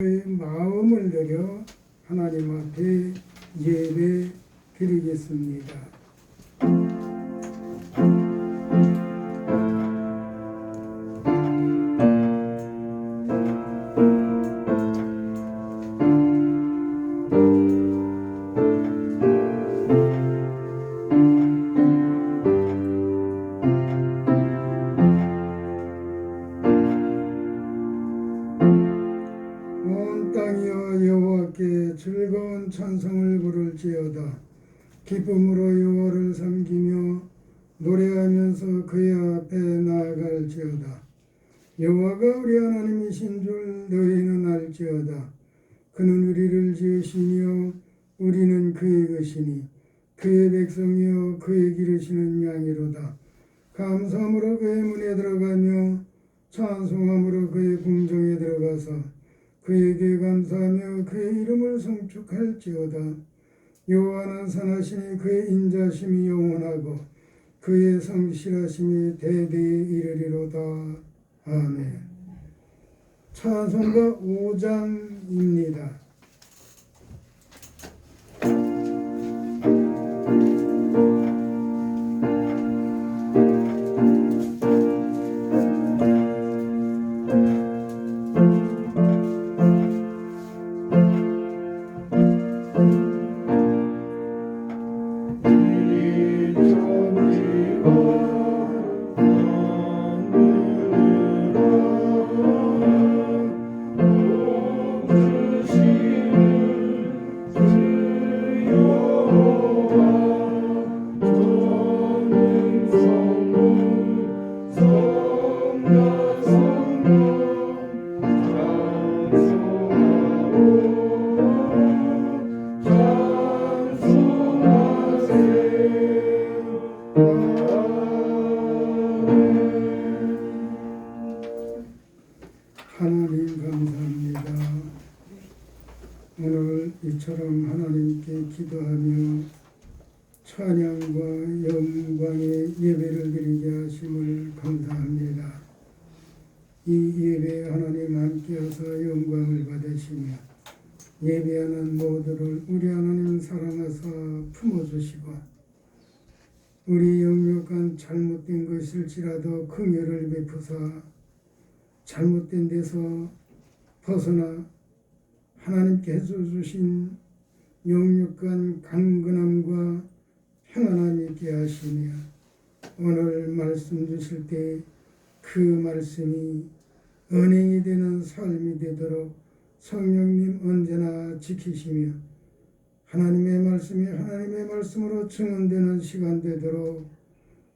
마음을 들여 하나님 앞에 예배 드리겠습니다. 즐거운 찬송을 부를지어다. 기쁨으로 여호와를 섬기며 노래하면서 그의 앞에 나아갈지어다. 여호와가 우리 하나님이신 줄 너희는 알지어다. 그는 우리를 지으시며 우리는 그의 것이니 그의 백성이여 그의 기르시는 양이로다. 감사함으로 그의 문에 들어가며 찬송함으로 그의 궁정에 들어가서 그에게 감사하며 그의 이름을 송축할지어다. 여호와는 선하시니 그의 인자심이 영원하고 그의 성실하심이 대대에 이르리로다. 아멘. 찬송가 5장입니다. 하나님 감사합니다. 오늘 이처럼 하나님께 기도하며 찬양과 영광의 예배를 드리게 하심을 감사합니다. 이 예배에 하나님 함께하사 영광을 받으시며 예배하는 모두를 우리 하나님 사랑하사 품어주시고 우리 영육간 잘못된 것일지라도 긍휼을 베푸사 잘못된 데서 벗어나 하나님께 해주신 영육간 강건함과 평안함이 있게 하시며 오늘 말씀 주실 때 그 말씀이 은행이 되는 삶이 되도록 성령님 언제나 지키시며 하나님의 말씀이 하나님의 말씀으로 증언되는 시간 되도록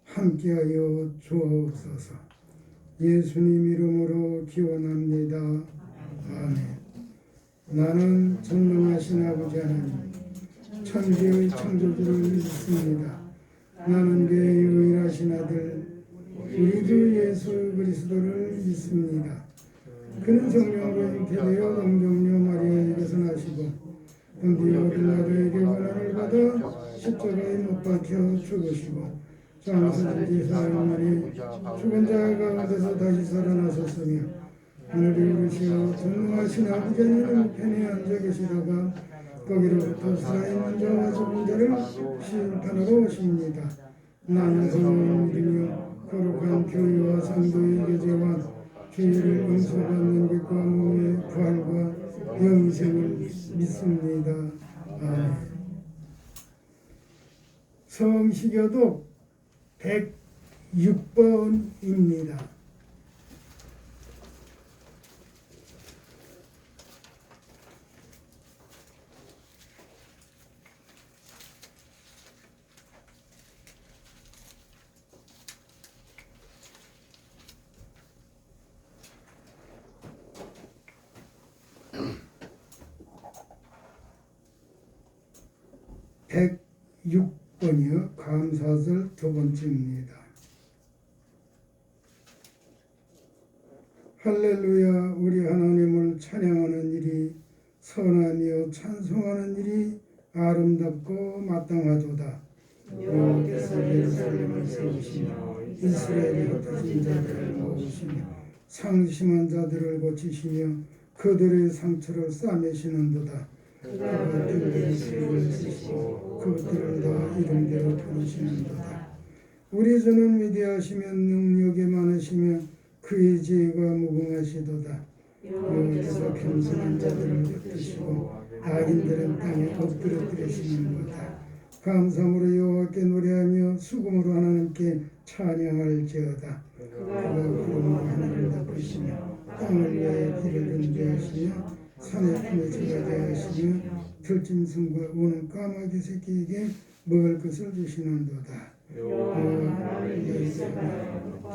함께하여 주옵소서. 예수님 이름으로 기원합니다. 아멘. 나는 전능하신 아버지 하나님 천지의 창조주를 믿습니다. 나는 그의 유일하신 아들 우리 주 예수 그리스도를 믿습니다. 그는 성령으로 잉태되어 동정녀 마리아에게서 나시고 본디오 빌라도에게 고난을 받아 십자가에 못 박혀 죽으시고 장사들이 사용하니 죽은 자 가운데서 다시 살아나셨으며 하늘에 오르시어 전능하신 아버지 하나님 편에 앉아 계시다가 거기로부터 살아있는 자와 죽은 자를 심판하러 오십니다. 나는 성령을 믿으며 거룩한 교회와 성도의 교제와 주의를 용서받는 것과 몸의 부활과 영생을 믿습니다. 아멘. 성시교독 106번입니다. (106번이요) 감사절 두 번째입니다. 할렐루야. 우리 하나님을 찬양하는 일이 선하며 찬송하는 일이 아름답고 마땅하도다. 여호와께서 예루살렘을 세우시며 이스라엘의 흩어진 자들을 모으시며 상심한 자들을 고치시며 그들의 상처를 싸매시는도다. 그가 그들의 죄를 지시고 그들을 다 이름대로 부르시는도다. 우리 주는 위대하시며 능력이 많으시며 그의 지혜가 무궁하시도다. 여호와께서 겸손한 자들을 붙드시고 악인들은 땅에 엎드려뜨리시는도다. 감사함으로 여호와께 노래하며 수금으로 하나님께 찬양할지어다. 그가 구름으로 하늘을 덮으시며 땅을 위하여 비를 준비하시며 산의 품에 들어가게 하시며 들짐승과 우는 까마귀 새끼에게 먹을 것을 주시는도다.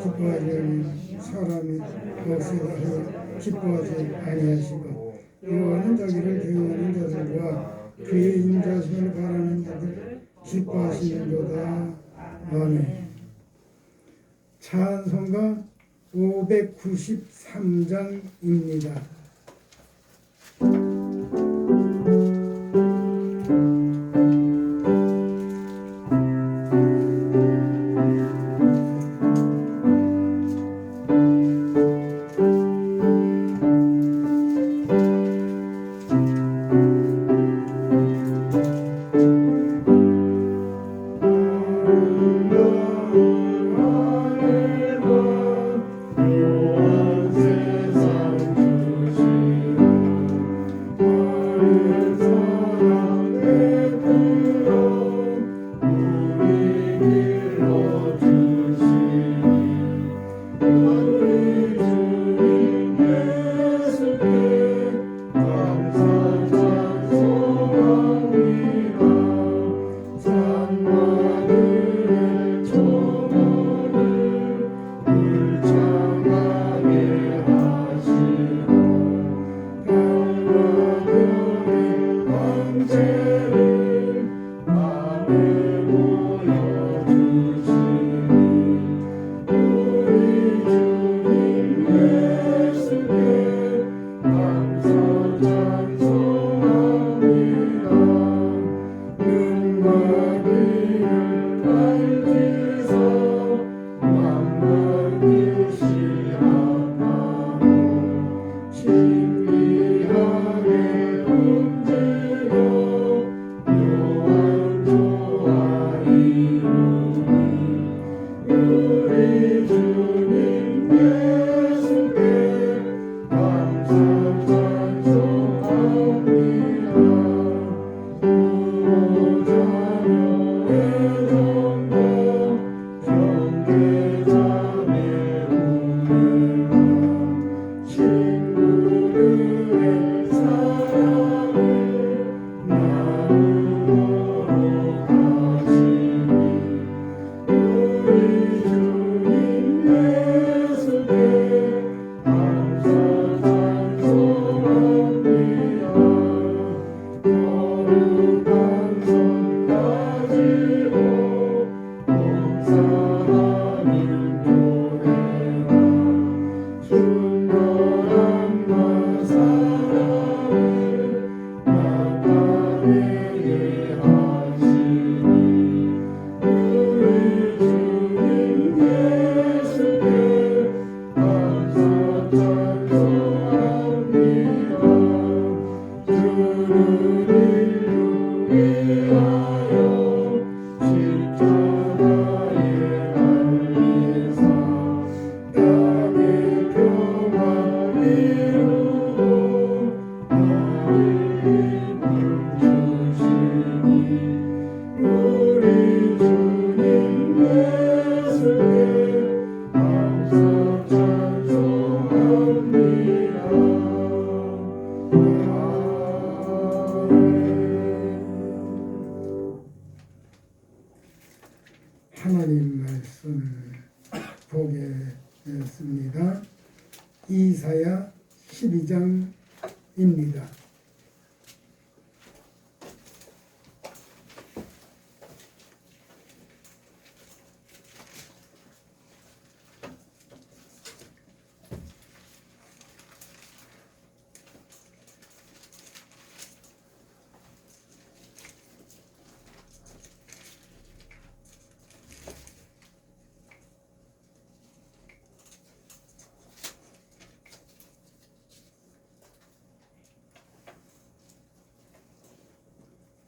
기뻐하려니 사람이 억세다 하여 기뻐하지 아니하시고 여호와는 자기를 경외하는 자들과 그의 인자심을 바라는 자들 기뻐하시는도다. 아멘. 찬송가 593장입니다. 하나님 말씀 보게 되었습니다. 이사야 12장입니다.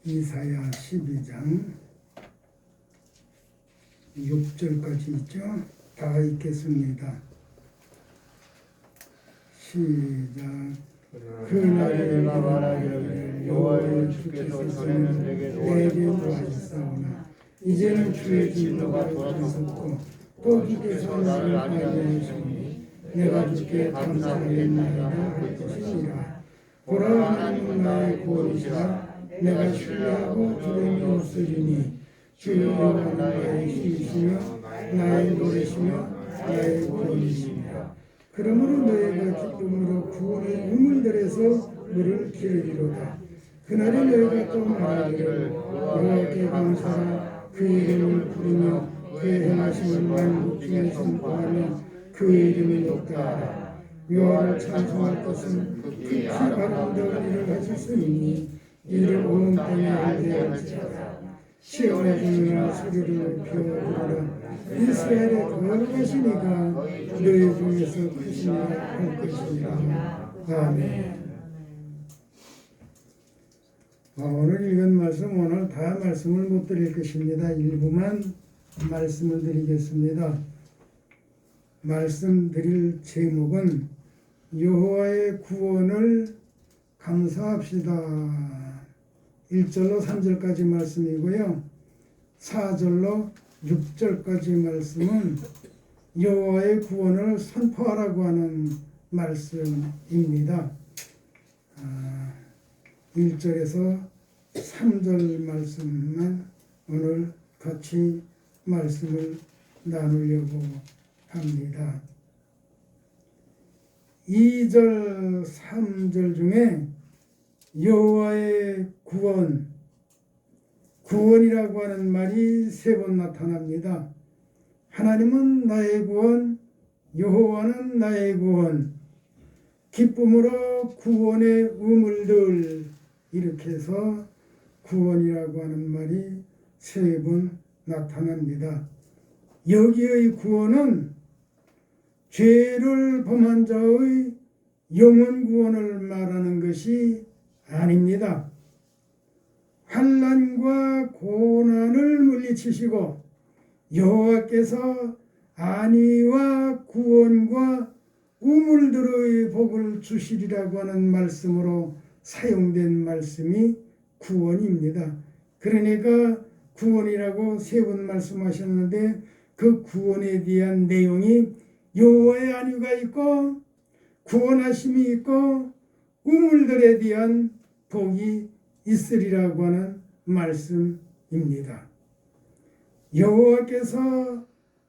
이사야 12장 6절까지 있죠. 다 읽겠습니다. 시작. 그날에 내가 말하기를 여호와 주께서 전에는 내게 노하셨사오나 이제는 주의 진노가 돌아섰고 또 주께서 나를 알게 하시니 내가 주께 감사하겠나이다 할 것이니라. 보라, 하나님은 나의 구원이시라. 내가 신뢰하고 두려움이 없으리니 주 여호와는 나의 힘이시며 나의 노래시며 나의 구원이시니라. 그러므로 너희가 기쁨으로 구원의 우물들에서 물을 기르리로다. 그날에 너희가 또 말하기를 여호와께 감사하라. 그 이름을 부르며 그의 행하심을 만국 중에 선포하며 그의 이름이 높다하라. 여호와를 찬송할 것은 극히 아름다운 일을 하셨으니 이를 온 땅에 알게 할지어다. 시온의 중이나 소리를 높여 부르라. 이스라엘의 거룩하신 이가 너희 중에서 크시니라 할 것이니라. 아멘. 오늘 읽은 말씀 오늘 다 말씀을 못 드릴 것입니다. 일부만 말씀을 드리겠습니다. 말씀드릴 제목은 여호와의 구원을 감사합시다. 1절로 3절까지 말씀이고요. 4절로 6절까지 말씀은 여호와의 구원을 선포하라고 하는 말씀입니다. 1절에서 3절 말씀만 오늘 같이 말씀을 나누려고 합니다. 2절, 3절 중에 여호와의 구원이라고 하는 말이 3번 나타납니다. 하나님은 나의 구원, 여호와는 나의 구원, 기쁨으로 구원의 우물들, 이렇게 해서 구원이라고 하는 말이 3번 나타납니다. 여기의 구원은 죄를 범한 자의 영혼 구원을 말하는 것이 아닙니다. 환난과 고난을 물리치시고 여호와께서 안위와 구원과 우물들의 복을 주시리라고 하는 말씀으로 사용된 말씀이 구원입니다. 그러니까 구원이라고 3번 말씀하셨는데 그 구원에 대한 내용이 여호와의 안위가 있고 구원하심이 있고 우물들에 대한 복이 있으리라고 하는 말씀입니다. 여호와께서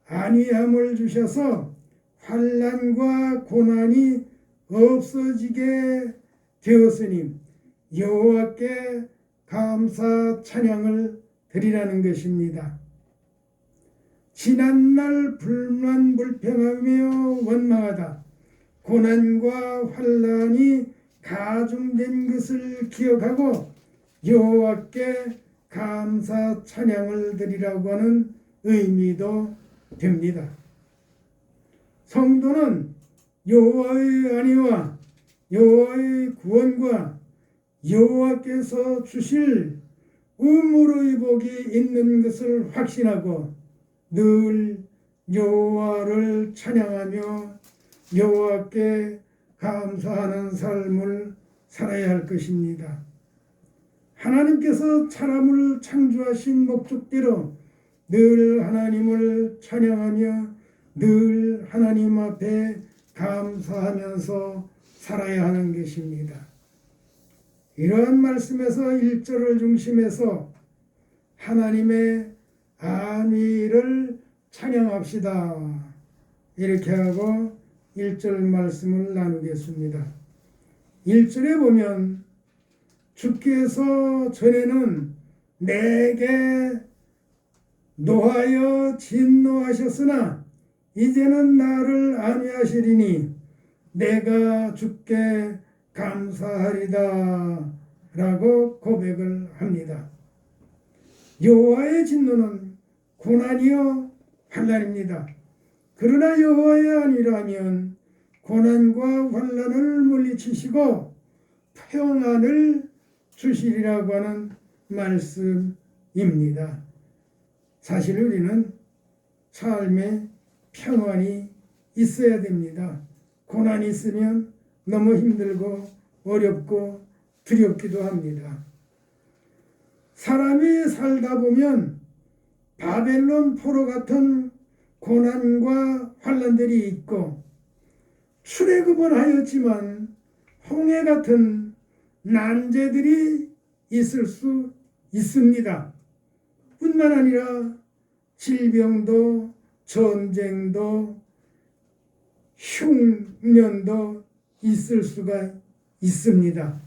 안위함을 주셔서 환난과 고난이 없어지게 되었으니 여호와께 감사 찬양을 드리라는 것입니다. 지난날 불만불평하며 원망하다 고난과 환난이 가중된 것을 기억하고 여호와께 감사 찬양을 드리라고 하는 의미도 됩니다. 성도는 여호와의 안위와 여호와의 구원과 여호와께서 주실 우물의 복이 있는 것을 확신하고 늘 여호와를 찬양하며 여호와께 감사하는 삶을 살아야 할 것입니다. 하나님께서 사람을 창조하신 목적대로 늘 하나님을 찬양하며 늘 하나님 앞에 감사하면서 살아야 하는 것입니다. 이러한 말씀에서 1절을 중심해서 하나님의 안위를 찬양합시다. 이렇게 하고 1절 말씀을 나누겠습니다. 1절에 보면 주께서 전에는 내게 노하여 진노하셨으나 이제는 나를 안위하시리니 내가 주께 감사하리다 라고 고백을 합니다. 여호와의 진노는 고난이요 환난입니다. 그러나 여호와의 안위라면 고난과 환난을 물리치시고 평안을 주시리라고 하는 말씀입니다. 사실 우리는 삶에 평안이 있어야 됩니다. 고난이 있으면 너무 힘들고 어렵고 두렵기도 합니다. 사람이 살다 보면 바벨론 포로 같은 고난과 환난들이 있고 출애굽은 하였지만 홍해 같은 난제들이 있을 수 있습니다. 뿐만 아니라 질병도 전쟁도 흉년도 있을 수가 있습니다.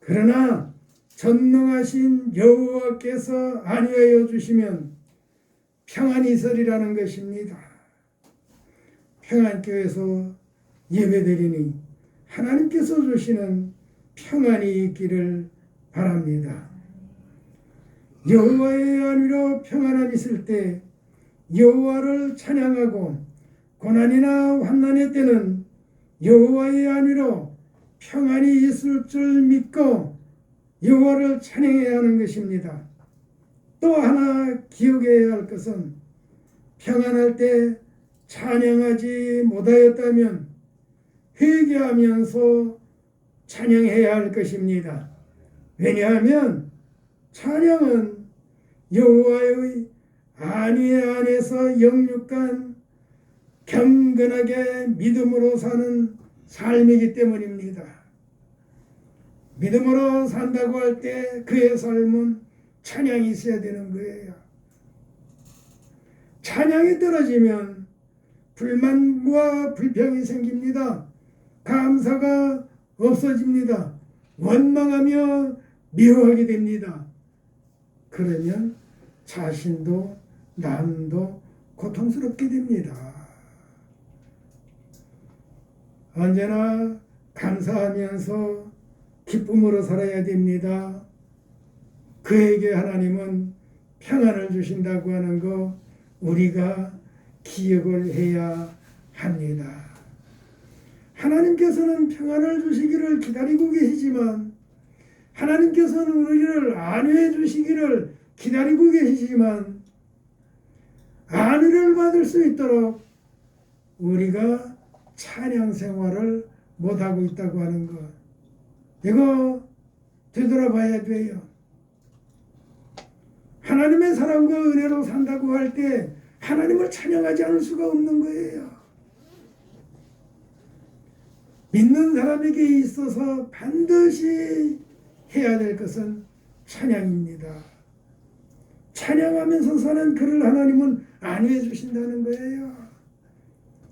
그러나 전능하신 여호와께서 안위하여 주시면 평안이 있으리라는 것입니다. 평안교회에서 예배드리니 하나님께서 주시는 평안이 있기를 바랍니다. 여호와의 안위로 평안함이 있을 때 여호와를 찬양하고 고난이나 환난의 때는 여호와의 안위로 평안이 있을 줄 믿고 여호와를 찬양해야 하는 것입니다. 또 하나 기억해야 할 것은 평안할 때 찬양하지 못하였다면 회개하면서 찬양해야 할 것입니다. 왜냐하면 찬양은 여호와의 안위 안에서 영육간 경건하게 믿음으로 사는 삶이기 때문입니다. 믿음으로 산다고 할 때 그의 삶은 찬양이 있어야 되는 거예요. 찬양이 떨어지면 불만과 불평이 생깁니다. 감사가 없어집니다. 원망하며 미워하게 됩니다. 그러면 자신도 남도 고통스럽게 됩니다. 언제나 감사하면서 기쁨으로 살아야 됩니다. 그에게 하나님은 평안을 주신다고 하는 거 우리가 기억을 해야 합니다. 하나님께서는 평안을 주시기를 기다리고 계시지만 하나님께서는 우리를 안위해 주시기를 기다리고 계시지만 안위를 받을 수 있도록 우리가 찬양 생활을 못하고 있다고 하는 것, 이거 되돌아봐야 돼요. 하나님의 사랑과 은혜로 산다고 할 때 하나님을 찬양하지 않을 수가 없는 거예요. 믿는 사람에게 있어서 반드시 해야 될 것은 찬양입니다. 찬양하면서 사는 그를 하나님은 안위해 주신다는 거예요.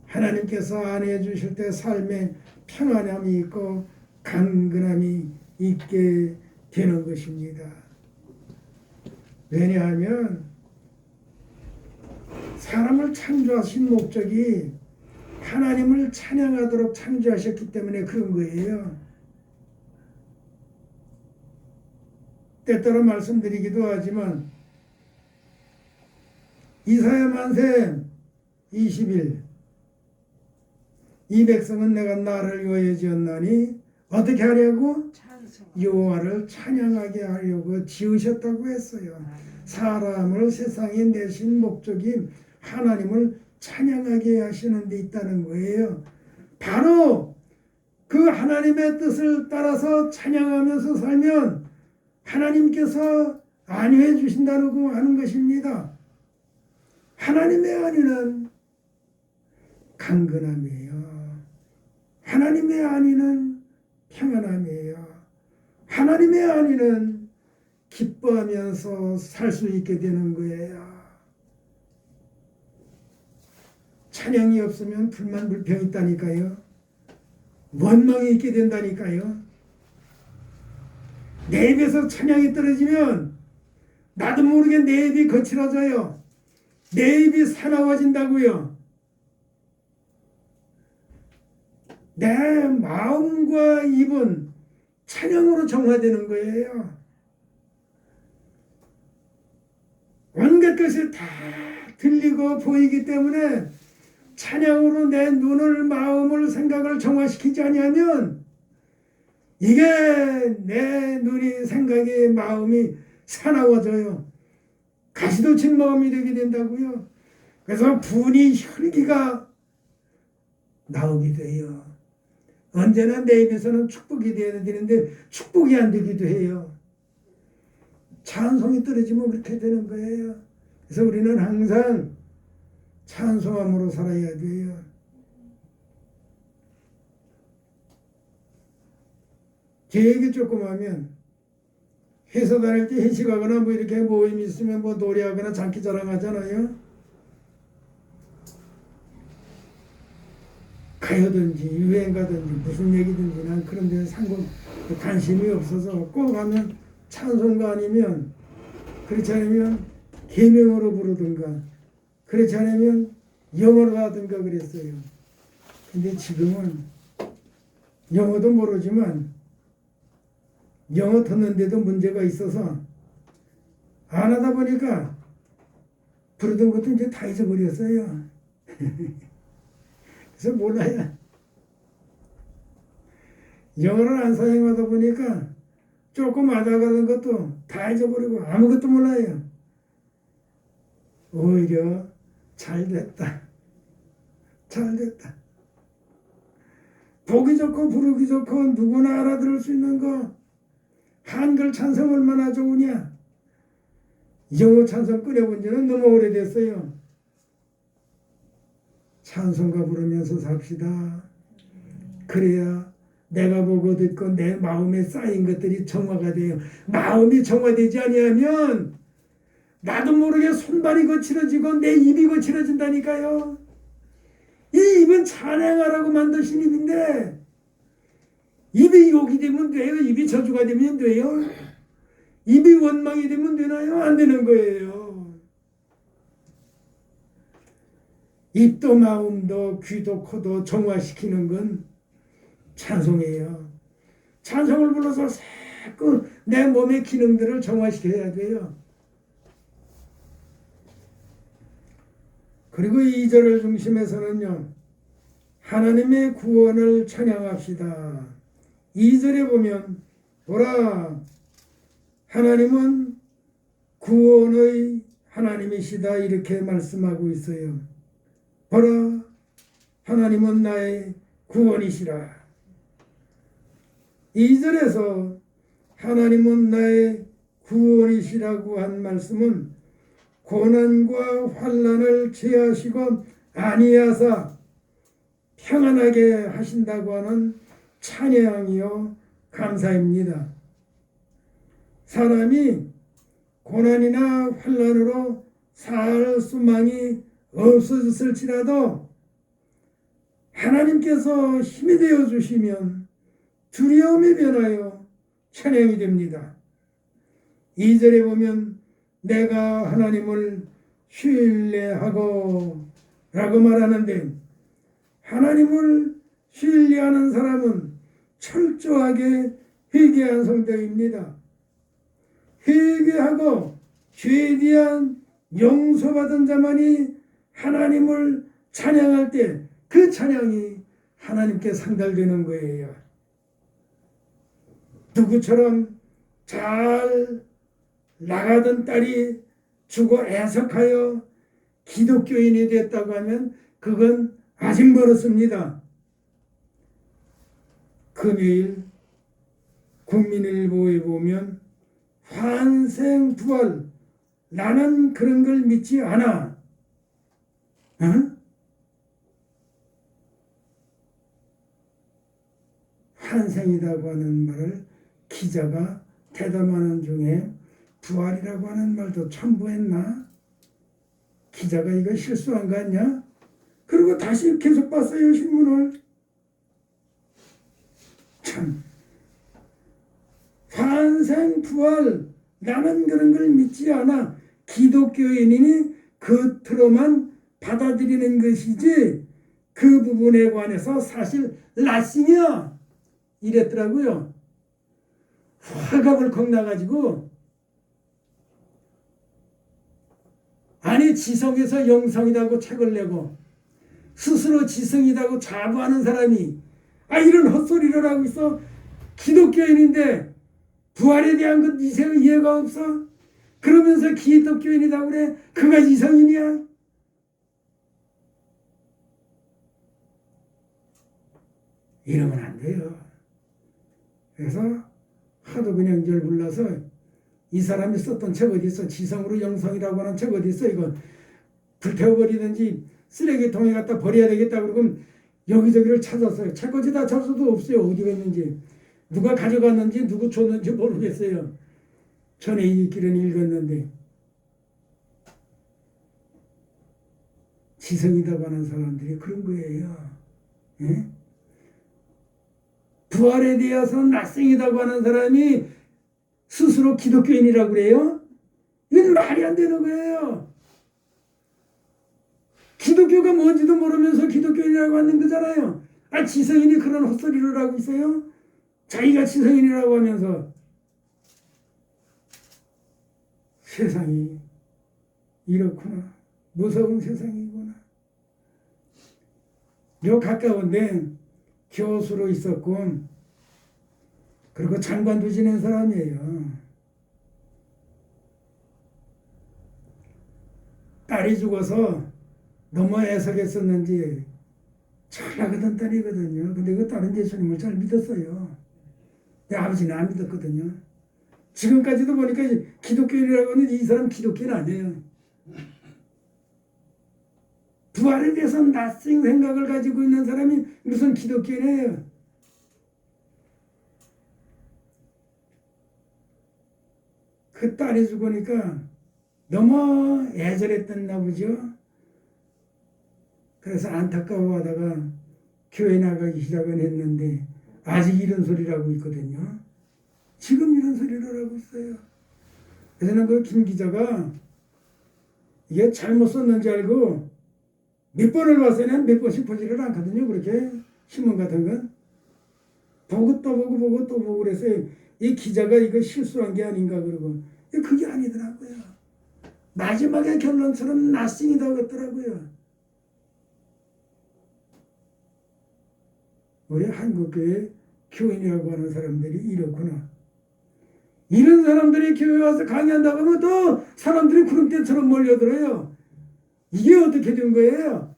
하나님께서 안위해 주실 때 삶에 평안함이 있고 강건함이 있게 되는 것입니다. 왜냐하면 사람을 창조하신 목적이 하나님을 찬양하도록 창조하셨기 때문에 그런 거예요. 때때로 말씀드리기도 하지만 이사야 만세 20일 이 백성은 내가 나를 위하여 지었나니 어떻게 하려고? 여호와를 찬양하게 하려고 지으셨다고 했어요. 사람을 세상에 내신 목적이 하나님을 찬양하게 하시는 데 있다는 거예요. 바로 그 하나님의 뜻을 따라서 찬양하면서 살면 하나님께서 안위해 주신다고 하는 것입니다. 하나님의 안위는 강건함이에요. 하나님의 안위는 평안함이에요. 하나님의 안위는 기뻐하면서 살 수 있게 되는 거예요. 찬양이 없으면 불만 불평이 있다니까요. 원망이 있게 된다니까요. 내 입에서 찬양이 떨어지면 나도 모르게 내 입이 거칠어져요. 내 입이 사나워진다고요. 내 마음과 입은 찬양으로 정화되는 거예요. 온갖 것이 다 들리고 보이기 때문에 찬양으로 내 눈을, 마음을, 생각을 정화시키지 아니하면 이게 내 눈이 생각 생각에 마음이 사나워져요. 가시돋친 마음이 되게 된다고요. 그래서 분이 혈기가 나오게 돼요. 언제나 내 입에서는 축복이 되어야 되는데 축복이 안 되기도 해요. 찬송이 떨어지면 그렇게 되는 거예요. 그래서 우리는 항상 찬송함으로 살아야 돼요. 계획이 조금 하면 회사 다닐 때 회식하거나 뭐 이렇게 모임 있으면 뭐 노래하거나 장기 자랑하잖아요. 가요든지 유행가든지 무슨 얘기든지 난 그런 데 관심이 없어서 꼭 하면 찬송가 아니면 그렇지 않으면 계명으로 부르든가 그렇지 않으면 영어로 하든가 그랬어요. 근데 지금은 영어도 모르지만 영어 듣는데도 문제가 있어서 안 하다 보니까 부르던 것도 이제 다 잊어버렸어요. 그래서 몰라요. 영어를 안 사용하다 보니까 조금 알아가던 것도 다 잊어버리고 아무것도 몰라요. 오히려 잘 됐다. 잘 됐다. 보기 좋고 부르기 좋고 누구나 알아들을 수 있는 거 한글 찬송 얼마나 좋으냐. 영어 찬송 꺼내본 지는 너무 오래됐어요. 찬송가 부르면서 삽시다. 그래야 내가 보고 듣고 내 마음에 쌓인 것들이 정화가 돼요. 마음이 정화되지 아니하면 나도 모르게 손발이 거칠어지고 내 입이 거칠어진다니까요. 이 입은 찬양하라고 만드신 입인데 입이 욕이 되면 돼요? 입이 저주가 되면 돼요? 입이 원망이 되면 되나요? 안 되는 거예요. 입도 마음도 귀도 코도 정화시키는 건 찬송이에요. 찬송을 불러서 자꾸 내 몸의 기능들을 정화시켜야 돼요. 그리고 2절을 중심에서는요. 하나님의 구원을 찬양합시다. 2절에 보면 보라 하나님은 구원의 하나님이시다 이렇게 말씀하고 있어요. 보라 하나님은 나의 구원이시라. 2절에서 하나님은 나의 구원이시라고 한 말씀은 고난과 환난을 제하시고 아니하사 평안하게 하신다고 하는 찬양이요 감사입니다. 사람이 고난이나 환난으로 살 수망이 없어졌을지라도 하나님께서 힘이 되어 주시면 두려움이 변하여 찬양이 됩니다. 2절에 보면 내가 하나님을 신뢰하고 라고 말하는데 하나님을 신뢰하는 사람은 철저하게 회개한 성도입니다. 회개하고 죄에 대한 용서받은 자만이 하나님을 찬양할 때 그 찬양이 하나님께 상달되는 거예요. 누구처럼 잘 나가던 딸이 죽어 애석하여 기독교인이 됐다고 하면 그건 아직 멀었습니다. 금요일 국민일보에 보면 환생부활 나는 그런 걸 믿지 않아. 환생이라고 하는 말을 기자가 대담하는 중에 부활이라고 하는 말도 첨부했나? 기자가 이거 실수한 거 아니야? 그리고 다시 계속 봤어요 신문을. 참 환생 부활 나는 그런 걸 믿지 않아. 기독교인이 겉으로만 받아들이는 것이지 그 부분에 관해서 사실 라싱이야 이랬더라고요. 화가 벌컥 나가지고 아니 지성에서 영성이라고 책을 내고 스스로 지성이라고 자부하는 사람이 이런 헛소리를 하고 있어. 기독교인인데 부활에 대한 것 이해가 없어? 그러면서 기독교인이라고 그래? 그가 이성인이야? 이러면 안 돼요. 그래서 하도 그냥 열불나서 이 사람이 썼던 책 어디 있어? 지성으로 영성이라고 하는 책 어디 있어? 이거 불태워버리든지 쓰레기통에 갖다 버려야 되겠다 그러고 여기저기를 찾았어요. 책꽂이 다 찾아도 없어요. 어디가 있는지. 누가 가져갔는지 누구 줬는지 모르겠어요. 전에 이 길은 읽었는데 지성이라고 하는 사람들이 그런 거예요. 예? 부활에 대해서 낯생이라고 하는 사람이 스스로 기독교인이라고 그래요? 이건 말이 안 되는 거예요. 기독교가 뭔지도 모르면서 기독교인이라고 하는 거잖아요. 아, 지성인이 그런 헛소리를 하고 있어요? 자기가 지성인이라고 하면서. 세상이 이렇구나. 무서운 세상이구나. 요 가까운데 교수로 있었고 그리고 장관도 지낸 사람이에요. 딸이 죽어서 너무 애석했었는지 잘나가던 딸이거든요. 근데 그 딸은 예수님을 잘 믿었어요. 내 아버지는 안 믿었거든요. 지금까지도 보니까 기독교인이라고 하는 이 사람 기독교인 아니에요. 부활에 대해서 낯선 생각을 가지고 있는 사람이 무슨 기독교인이에요. 그 딸이 죽으니까 너무 애절했었나 보죠. 그래서 안타까워하다가 교회 나가기 시작은 했는데 아직 이런 소리를 하고 있거든요. 지금 이런 소리를 하고 있어요. 그래서 그 김 기자가 이게 잘못 썼는지 알고 몇 번을 봤어요. 몇 번씩 보지를 않거든요. 그렇게 신문 같은 건. 보고 또 보고 보고 또 보고 그래서 이 기자가 이거 실수한 게 아닌가 그러고 그게 아니더라고요. 마지막에 결론처럼 낯생이다 그랬더라고요. 우리 한국교회 교인이라고 하는 사람들이 이렇구나. 이런 사람들이 교회 와서 강의한다고 하면 또 사람들이 구름대처럼 몰려들어요. 이게 어떻게 된 거예요?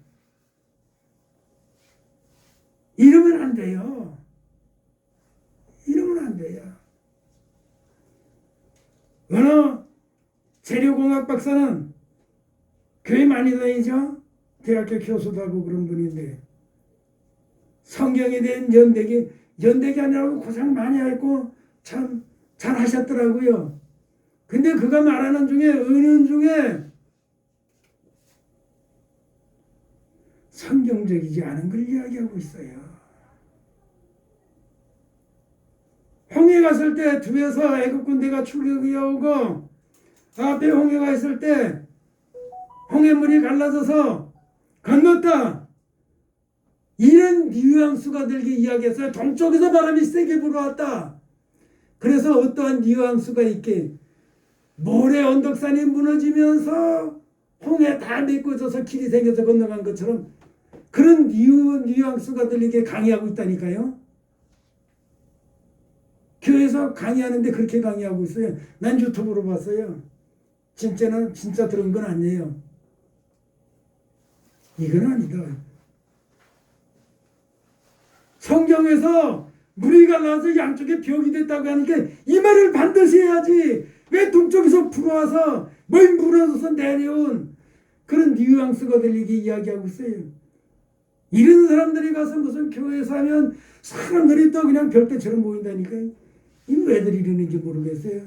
이러면 안 돼요. 이러면 안 돼요. 어느 재료공학 박사는 교회 많이 다니죠? 대학교 교수도 하고 그런 분인데 성경에 대한 연대기 아니라고 고생 많이 했고 참 잘하셨더라고요. 근데 그가 말하는 중에 은연 중에 성경적이지 않은 걸 이야기하고 있어요. 홍해 갔을 때 뒤에서 애국 군대가 출격이 오고 앞에 홍해가 있을 때 홍해물이 갈라져서 건넜다. 이런 뉘앙스가 들게 이야기했어요. 동쪽에서 바람이 세게 불어왔다. 그래서 어떠한 뉘앙스가 있게 모래 언덕산이 무너지면서 홍해 다 메꿔져서 길이 생겨서 건너간 것처럼 그런 뉘앙스가 들리게 강의하고 있다니까요. 교회에서 강의하는데 그렇게 강의하고 있어요. 난 유튜브로 봤어요. 진짜 들은 건 아니에요. 이건 아니다. 성경에서 물이 갈라서 양쪽에 벽이 됐다고 하니까 이 말을 반드시 해야지. 왜 동쪽에서 불어와서 뭘 물어서 내려온 그런 뉘앙스가 들리게 이야기하고 있어요. 이런 사람들이 가서 무슨 교회에서 하면 사람들이 또 그냥 별대처럼 모인다니까. 이 왜들 이러는지 모르겠어요.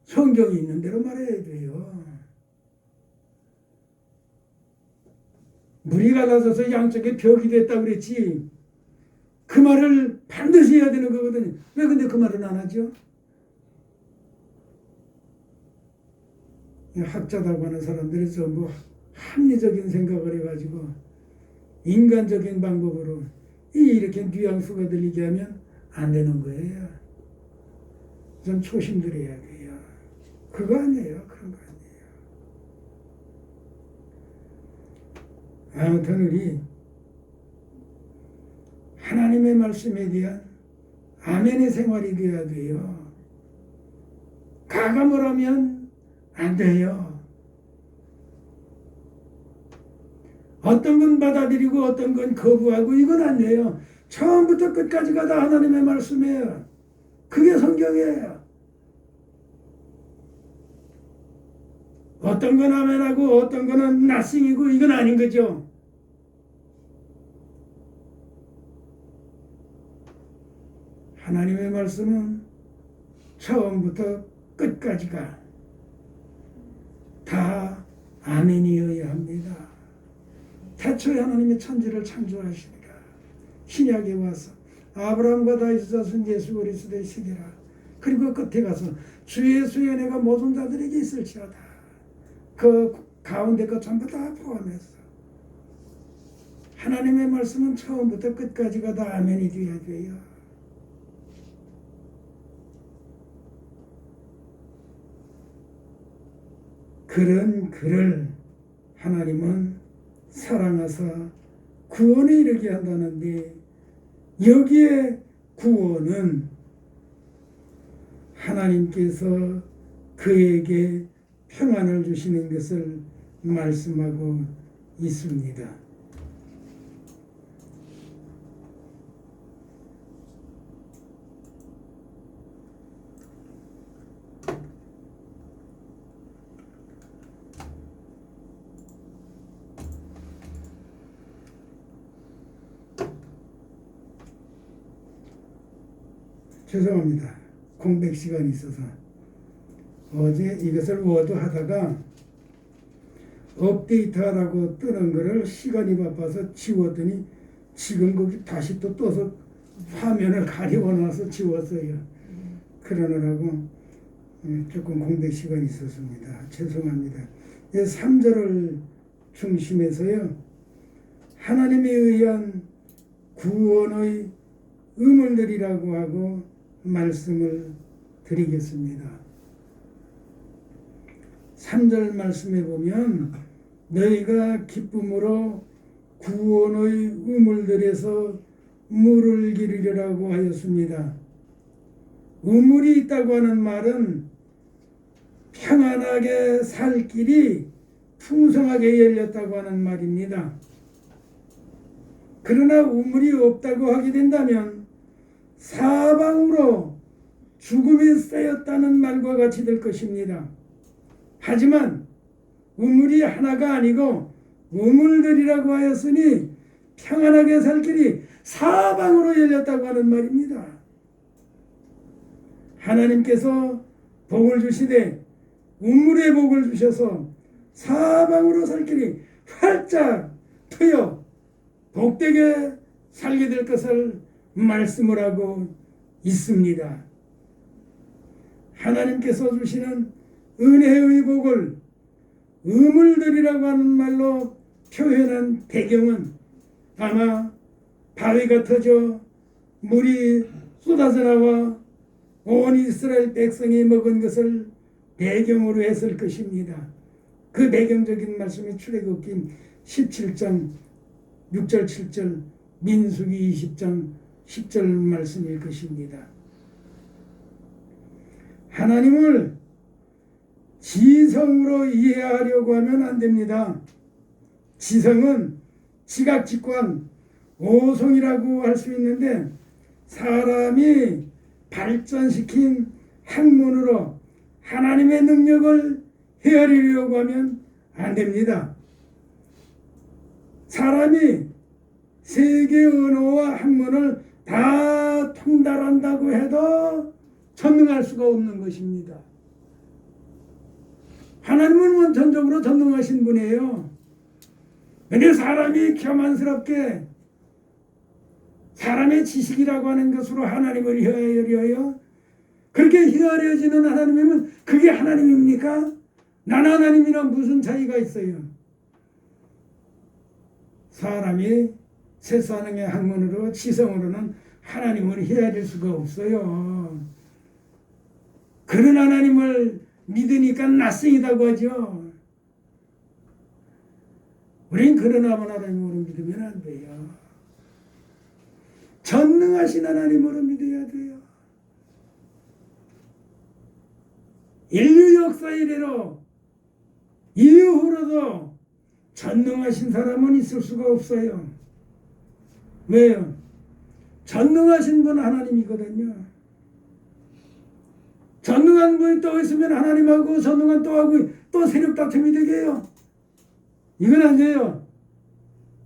성경이 있는 대로 말해야 돼요. 물이 갈라져서 양쪽에 벽이 됐다고 그랬지. 그 말을 반드시 해야 되는 거거든요. 왜 근데 그 말은 안 하죠? 학자라고 하는 사람들이 전부 합리적인 생각을 해가지고 인간적인 방법으로 이렇게 뉘앙스가 들리게 하면 안 되는 거예요. 좀 조심들어야 돼요. 그거 아니에요. 그런 거 아니에요. 아무튼 우리 하나님의 말씀에 대한 아멘의 생활이 되어야 돼요. 가감을 하면 안 돼요. 어떤 건 받아들이고 어떤 건 거부하고 이건 안 돼요. 처음부터 끝까지가 다 하나님의 말씀이에요. 그게 성경이에요. 어떤 건 아멘하고 어떤 거는 나싱이고 이건 아닌 거죠. 하나님의 말씀은 처음부터 끝까지가 다 아멘이어야 합니다. 태초에 하나님이 천지를 창조하시니까 신약에 와서 아브라함과 다윗의 자손 예수 그리스도의 시기라. 그리고 끝에 가서 주 예수의 은혜가 모든 자들에게 있을지어다. 그 가운데 것 전부 다 포함해서 하나님의 말씀은 처음부터 끝까지가 다 아멘이 되어야 돼요. 그런 그를 하나님은 사랑하사 구원에 이르게 한다는데 여기에 구원은 하나님께서 그에게 평안을 주시는 것을 말씀하고 있습니다. 죄송합니다. 공백 시간이 있어서 어제 이것을 워드 하다가 업데이트하라고 뜨는 거를 시간이 바빠서 지웠더니 지금 거기 다시 또 떠서 화면을 가려워놔서 지웠어요. 그러느라고 조금 공백 시간이 있었습니다. 죄송합니다. 3절을 중심해서요. 하나님에 의한 구원의 의문들이라고 하고 말씀을 드리겠습니다. 3절 말씀에 보면 너희가 기쁨으로 구원의 우물들에서 물을 기르리라고 하였습니다. 우물이 있다고 하는 말은 평안하게 살 길이 풍성하게 열렸다고 하는 말입니다. 그러나 우물이 없다고 하게 된다면 사방으로 죽음이 쌓였다는 말과 같이 될 것입니다. 하지만 우물이 하나가 아니고 우물들이라고 하였으니 평안하게 살 길이 사방으로 열렸다고 하는 말입니다. 하나님께서 복을 주시되 우물에 복을 주셔서 사방으로 살 길이 활짝 트여 복되게 살게 될 것을 말씀을 하고 있습니다. 하나님께서 주시는 은혜의 복을 우물들이라고 하는 말로 표현한 배경은 아마 바위가 터져 물이 쏟아져 나와 온 이스라엘 백성이 먹은 것을 배경으로 했을 것입니다. 그 배경적인 말씀이 출애굽기 17장 6절 7절 민수기 20장 10절 말씀일 것입니다. 하나님을 지성으로 이해하려고 하면 안 됩니다. 지성은 지각직관, 오송이라고 할 수 있는데 사람이 발전시킨 학문으로 하나님의 능력을 헤아리려고 하면 안 됩니다. 사람이 세계 언어와 학문을 다 통달한다고 해도 전능할 수가 없는 것입니다. 하나님은 원천적으로 전능하신 분이에요. 그런데 사람이 교만스럽게 사람의 지식이라고 하는 것으로 하나님을 헤아려요. 그렇게 헤아려지는 하나님이면 그게 하나님입니까? 난 하나님이랑 무슨 차이가 있어요? 사람이 세상의 학문으로 지성으로는 하나님을 헤아릴 수가 없어요. 그런 하나님을 믿으니까 낯성이라고 하죠. 우린 그런 하나님으로 믿으면 안 돼요. 전능하신 하나님으로 믿어야 돼요. 인류 역사 이래로 이후로도 전능하신 사람은 있을 수가 없어요. 왜요? 전능하신 분은 하나님이거든요. 전능한 분이 또 있으면 하나님하고 전능한 또 하고 또 세력 다툼이 되게요. 이건 안 돼요.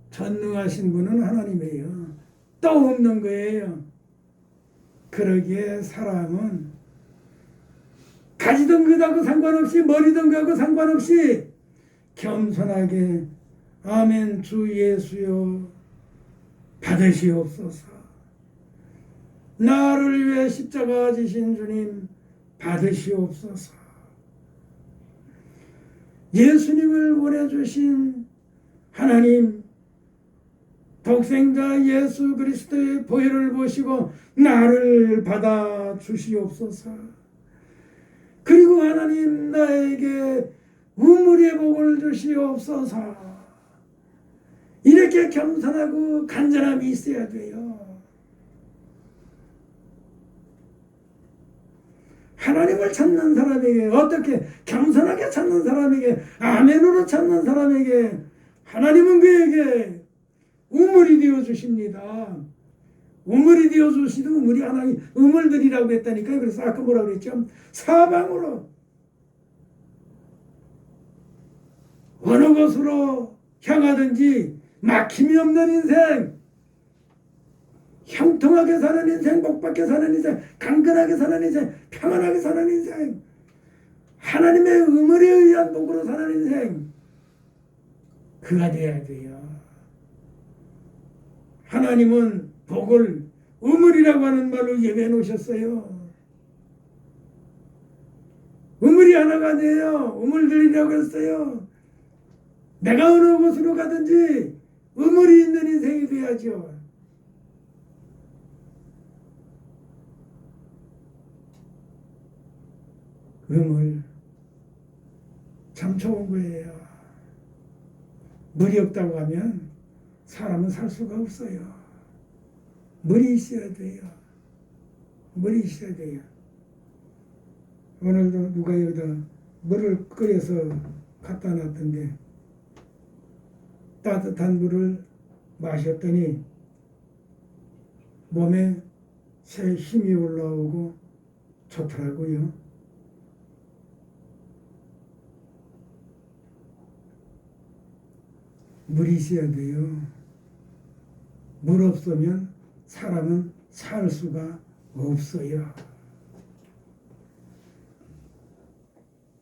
전능하신 분은 하나님이에요. 또 없는 거예요. 그러기에 사람은 가지던 것하고 상관없이 머리던 것하고 상관없이 겸손하게 아멘 주 예수여 받으시옵소서. 나를 위해 십자가 지신 주님 받으시옵소서. 예수님을 보내주신 하나님 독생자 예수 그리스도의 보혈을 보시고 나를 받아 주시옵소서. 그리고 하나님 나에게 우물의 복을 주시옵소서. 이렇게 겸손하고 간절함이 있어야 돼요. 하나님을 찾는 사람에게 어떻게 겸손하게 찾는 사람에게 아멘으로 찾는 사람에게 하나님은 그에게 우물이 되어 주십니다. 우물이 되어 주시도 우물이 하나님 우물들이라고 했다니까요. 그래서 아까 뭐라고 그랬죠? 사방으로 어느 곳으로 향하든지 막힘이 없는 인생, 형통하게 사는 인생, 복받게 사는 인생, 강건하게 사는 인생, 평안하게 사는 인생, 하나님의 우물에 의한 복으로 사는 인생, 그가 되어야 돼요. 하나님은 복을 우물이라고 하는 말로 예배해 놓으셨어요. 우물이 하나가 돼요. 우물들이라고 했어요. 내가 어느 곳으로 가든지 우물이 있는 인생이 돼야죠. 우물 참 좋은 거예요. 물이 없다고 하면 사람은 살 수가 없어요. 물이 있어야 돼요. 물이 있어야 돼요. 오늘도 누가 여기다 물을 끓여서 갖다 놨던데 따뜻한 물을 마셨더니 몸에 새 힘이 올라오고 좋더라고요. 물이 있어야 돼요. 물 없으면 사람은 살 수가 없어요.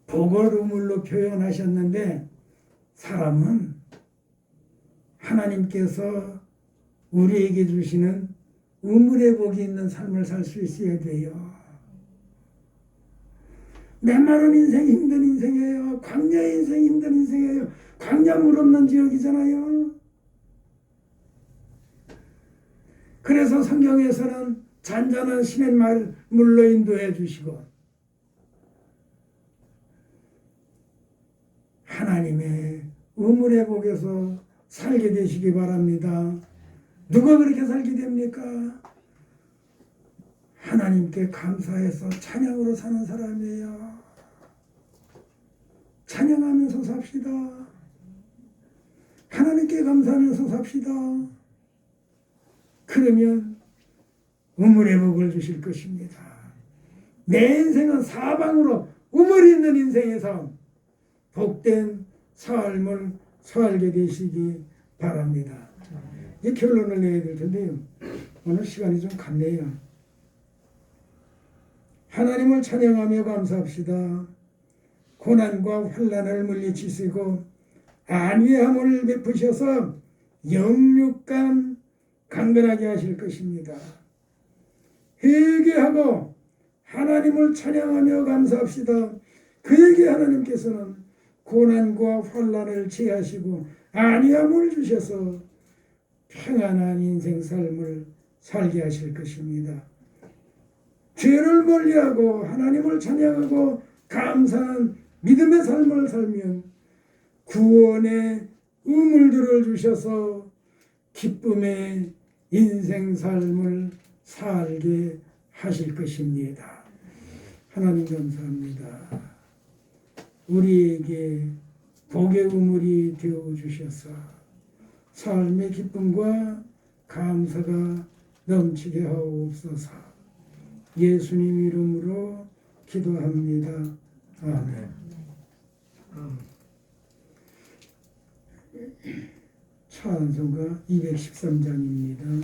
복을 우물로 표현하셨는데 사람은 하나님께서 우리에게 주시는 우물의 복이 있는 삶을 살 수 있어야 돼요. 메마른 인생 힘든 인생이에요. 광야의 인생 힘든 인생이에요. 광야 물 없는 지역이잖아요. 그래서 성경에서는 잔잔한 신의 말 물로 인도해 주시고 하나님의 우물의 복에서 살게 되시기 바랍니다. 누가 그렇게 살게 됩니까? 하나님께 감사해서 찬양으로 사는 사람이에요. 찬양하면서 삽시다. 하나님께 감사하면서 삽시다. 그러면 우물의 복을 주실 것입니다. 내 인생은 사방으로 우물이 있는 인생에서 복된 삶을 살게 되시기 바랍니다. 이 결론을 내야 될 텐데요. 오늘 시간이 좀 갔네요. 하나님을 찬양하며 감사합시다. 고난과 환난을 물리치시고 안위함을 베푸셔서 영육간 강건하게 하실 것입니다. 회개하고 하나님을 찬양하며 감사합시다. 그에게 하나님께서는 고난과 환난을 제하시고 안위함을 주셔서 평안한 인생 삶을 살게 하실 것입니다. 죄를 멀리하고 하나님을 찬양하고 감사한 믿음의 삶을 살면 구원의 우물들을 주셔서 기쁨의 인생 삶을 살게 하실 것입니다. 하나님 감사합니다. 우리에게 복의 우물이 되어 주셔서 삶의 기쁨과 감사가 넘치게 하옵소서. 예수님 이름으로 기도합니다. 아멘. 찬송가 213장입니다.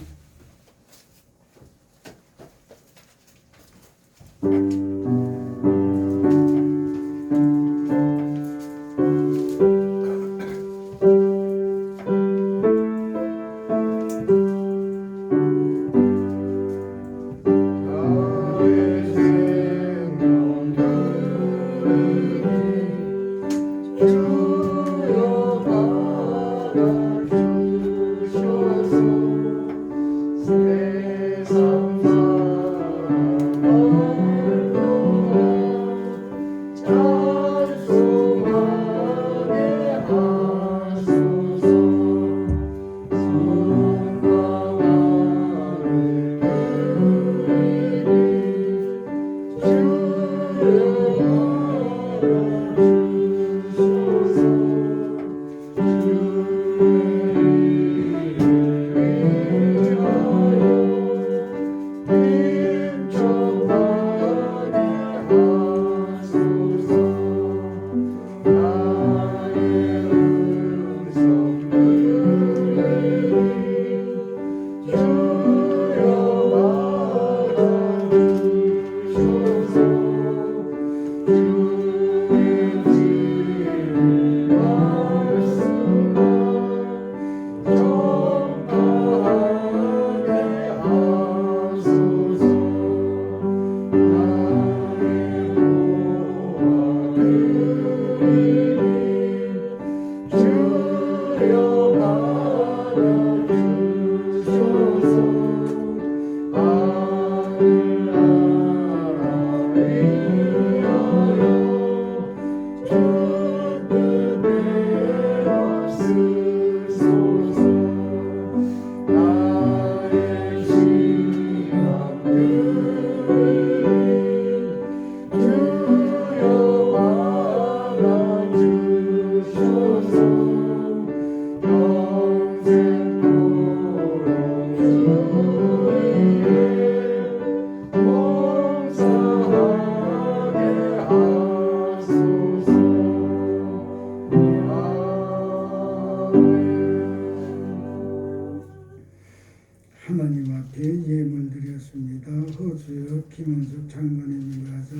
하나님 앞에 예물 드렸습니다. 허주역 김은숙 장로님을 가서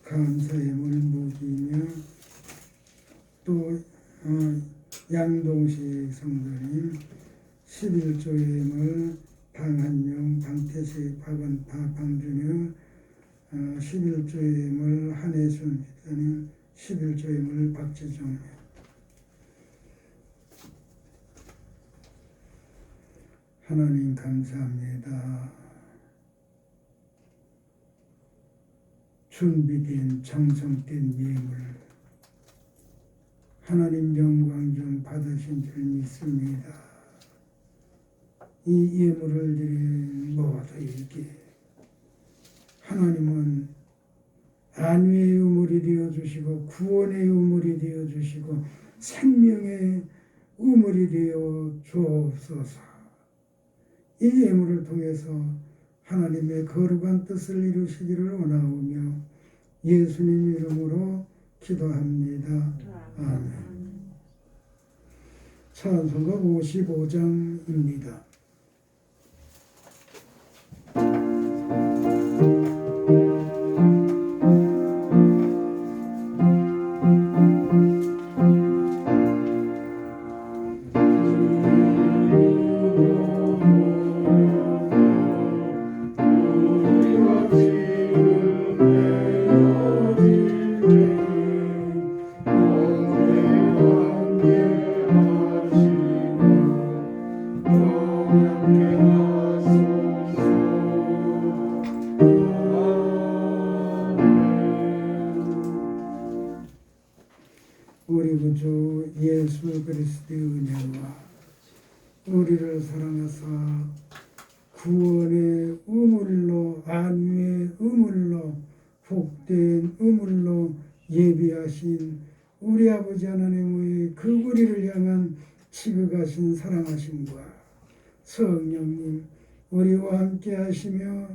감사 예물 무기며 또 양동식 성도님 11조 예물 방한용 방태식 박원파 방준혁 11조 예물 한혜순 기자님 11조 예물 박재정. 하나님 감사합니다. 준비된 정성된 예물 하나님 영광 좀 받으신 줄 믿습니다. 이 예물을 드린 모두에게 하나님은 안위의 우물이 되어주시고 구원의 우물이 되어주시고 생명의 우물이 되어 주옵소서. 이 예물을 통해서 하나님의 거룩한 뜻을 이루시기를 원하오며 예수님 이름으로 기도합니다. 아멘. 찬송가 55장입니다. 우리 구주 예수 그리스도의 은혜와 우리를 사랑하사 구원의 우물로 안위의 우물로 복된 우물로 예비하신 우리 아버지 하나님의 그 우리를 향한 지극하신 사랑하심과 성령님 우리와 함께 하시며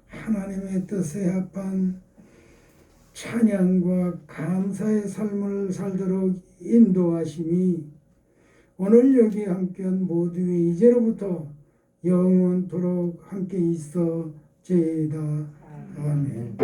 하나님의 뜻에 합한 찬양과 감사의 삶을 살도록 인도하심이 오늘 여기 함께한 모두의 이제로부터 영원토록 함께 있어 제이다. 아멘.